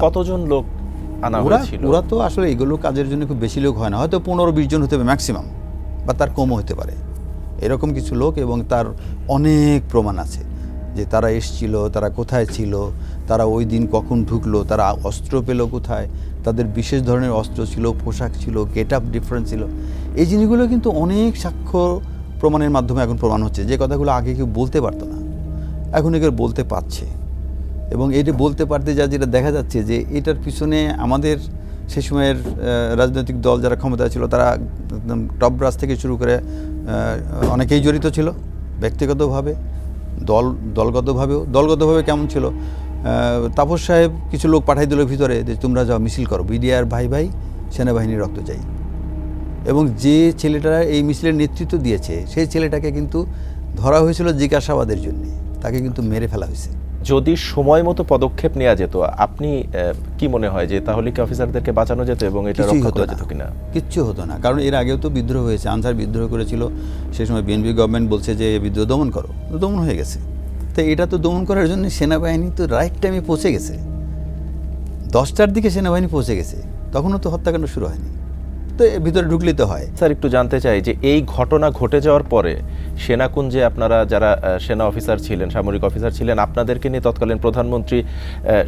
কতজন লোক আনা হয়েছিল? ওরা তো আসলে এগুলো কাজের জন্য খুব বেশি লোক হয় না, হয়তো 15-20 জন হতে হবে ম্যাক্সিমাম, বা তার কমও হতে পারে, এরকম কিছু লোক। এবং তার অনেক প্রমাণ আছে যে তারা এসছিল, তারা কোথায় ছিল, তারা ওই দিন কখন ঢুকলো, তারা অস্ত্র পেল কোথায়, তাদের বিশেষ ধরনের অস্ত্র ছিল, পোশাক ছিল, গেট আপ ডিফারেন্স ছিল। এই জিনিসগুলো কিন্তু অনেক সাক্ষ্য প্রমাণের মাধ্যমে এখন প্রমাণ হচ্ছে, যে কথাগুলো আগে কেউ বলতে পারতো না, এখন এগুলো বলতে পারছে। এবং এটা বলতে পারতে যেটা দেখা যাচ্ছে যে এটার পিছনে আমাদের সে সময়ের রাজনৈতিক দল যারা ক্ষমতায় ছিল, তারা একদম টপ ব্রাশ থেকে শুরু করে অনেকেই জড়িত ছিল, ব্যক্তিগতভাবে, দলগতভাবে কেমন ছিল, তাপস সাহেব কিছু লোক পাঠাই দিল ভিতরে যে তোমরা যাও মিছিল করো, বিডিআর ভাই ভাই সেনাবাহিনীর রক্ত চাই। এবং যে ছেলেটা এই মিছিলের নেতৃত্ব দিয়েছে সেই ছেলেটাকে কিন্তু ধরা হয়েছিল জিজ্ঞাসাবাদের জন্য, তাকে কিন্তু মেরে ফেলা হয়েছে। যদি সময় মতো পদক্ষেপ নেওয়া যেত, আপনি কি মনে হয় যে তাহলে কি অফিসারদেরকে বাঁচানো যেত এবং এটা রক্ষা করা যেত কিনা? কিচ্ছু হতো না, কারণ এর আগেও তো বিদ্রোহ হয়েছে, আনসার বিদ্রোহ করেছিল, সেই সময় বিএনপি গভর্নমেন্ট বলছে যে বিদ্রোহ দমন করো, দমন হয়ে গেছে। তো এটা তো দমন করার জন্য সেনাবাহিনী তো রাইট টাইমে পৌঁছে গেছে, 10টার দিকে সেনাবাহিনী পৌঁছে গেছে, তখনও তো হত্যাকাণ্ড শুরু হয়নি, তো ভিতরে ঢুকলেই তো হয়। স্যার একটু জানতে চাই যে এই ঘটনা ঘটে যাওয়ার পরে সেনাকুঞ্জে আপনারা যারা সেনা অফিসার ছিলেন, সামরিক অফিসার ছিলেন, আপনাদেরকে নিয়ে তৎকালীন প্রধানমন্ত্রী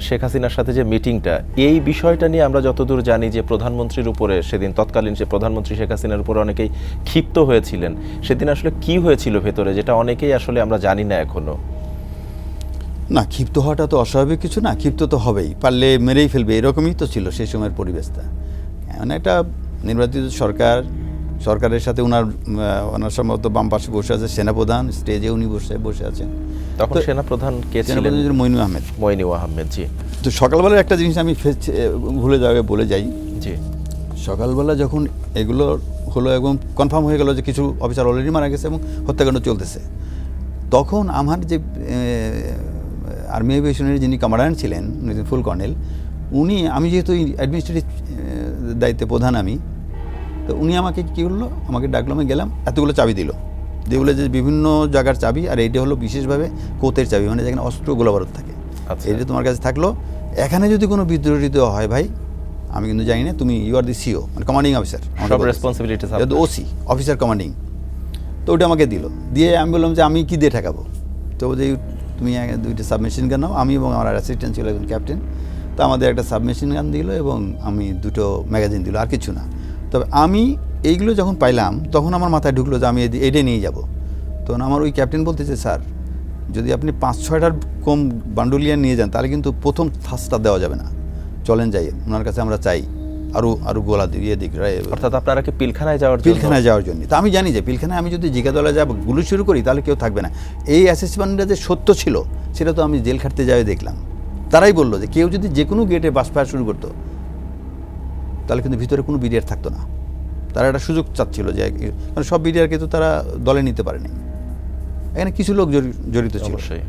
শেখ হাসিনার সাথে যে মিটিংটা, এই বিষয়টা নিয়ে আমরা যতদূর জানি যে প্রধানমন্ত্রীর উপরে সেদিন তৎকালীন সে প্রধানমন্ত্রী শেখ হাসিনার উপরে অনেকেই ক্ষিপ্ত হয়েছিলেন। সেদিন আসলে কি হয়েছিল ভেতরে, যেটা অনেকেই আসলে আমরা জানি না এখনো? না, ক্ষিপ্ত হওয়াটা তো অস্বাভাবিক কিছু না, ক্ষিপ্ত তো হবেই, পারলে মেরেই ফেলবে, এরকমই তো ছিল সেই সময়ের পরিবেশটা। মানে একটা নির্বাচিত সরকারের সাথে ওনার সম্ভবত বাম পাশে বসে আছে সেনাপ্রধান, স্টেজে উনি বসে আছেন। তখন সেনাপ্রধান কে ছিলেন? মইনু আহমেদ। জি। তো সকালবেলার একটা জিনিস আমি বলে যাই। জি। সকালবেলা যখন এগুলো হলো এবং কনফার্ম হয়ে গেল যে কিছু অফিসার অলরেডি মারা গেছে এবং হত্যাকাণ্ড চলতেছে, তখন আমার যে আর্মি এভিয়েশনের যিনি কমান্ড্যান্ট ছিলেন, ফুল কর্নেল, আমি যেহেতু অ্যাডমিনিস্ট্রেটিভ দায়িত্বে প্রধান আমি, তো উনি আমাকে কী করলো, আমাকে ডাকলো, আমি গেলাম, এতগুলো চাবি দিল, যেগুলো যে বিভিন্ন জায়গার চাবি, আর এইটা হলো বিশেষভাবে কোতের চাবি, মানে যেখানে অস্ত্র গোলাবারুদ থাকে। এইটা তোমার কাছে থাকলো, এখানে যদি কোনো বিদ্রোহ হয় ভাই, আমি কিন্তু জানি না, তুমি ইউ আর দি সিও, মানে কমান্ডিং অফিসার, সব রেসপন্সিবিলিটি ওসি, অফিসার কমান্ডিং। তো ওটা আমাকে দিল, দিয়ে আমি বললাম যে আমি কী দিয়ে ঠেকাবো, তো যে তুমি 2টা সাবমেশিন গান নাও, আমি এবং আমার অ্যাসিস্ট্যান্ট ছিল একজন ক্যাপ্টেন, তো আমাদের একটা সাবমেশিন গান দিল এবং আমি 2টো ম্যাগাজিন দিল, আর কিছু না। তবে আমি এইগুলো যখন পাইলাম তখন আমার মাথায় ঢুকলো যে আমি এটাই নিয়ে যাব। তখন আমার ওই ক্যাপ্টেন বলতেছে, স্যার যদি আপনি 5-6টার কম বান্ডুলিয়ান নিয়ে যান তাহলে কিন্তু প্রথম থাসটা দেওয়া যাবে না, চলেন যাই, ওনার কাছে আমরা চাই আরও গোলা দিয়ে দিক। অর্থাৎ আপনারা কি পিলখানায় যাওয়ার জন্য? তো আমি জানি যে পিলখানায় আমি যদি জিজ্ঞাদলে যাব গুলি শুরু করি তাহলে কেউ থাকবে না। এই অ্যাসেসমেন্টটা যে সত্য ছিল সেটা তো আমি জেল খাটতে যাওয়াই দেখলাম। তারাই বললো যে কেউ যদি যে কোনো গেটে বাসফায়ার শুরু করতো তাহলে কিন্তু ভিতরে কোনো বিডিআর থাকতো না। তারা একটা সুযোগ চাচ্ছিল যে, কারণ সব বিডিআরকে তো তারা দলে নিতে পারেনি, এখানে কিছু লোক জড়িত ছিল। অবশ্যই।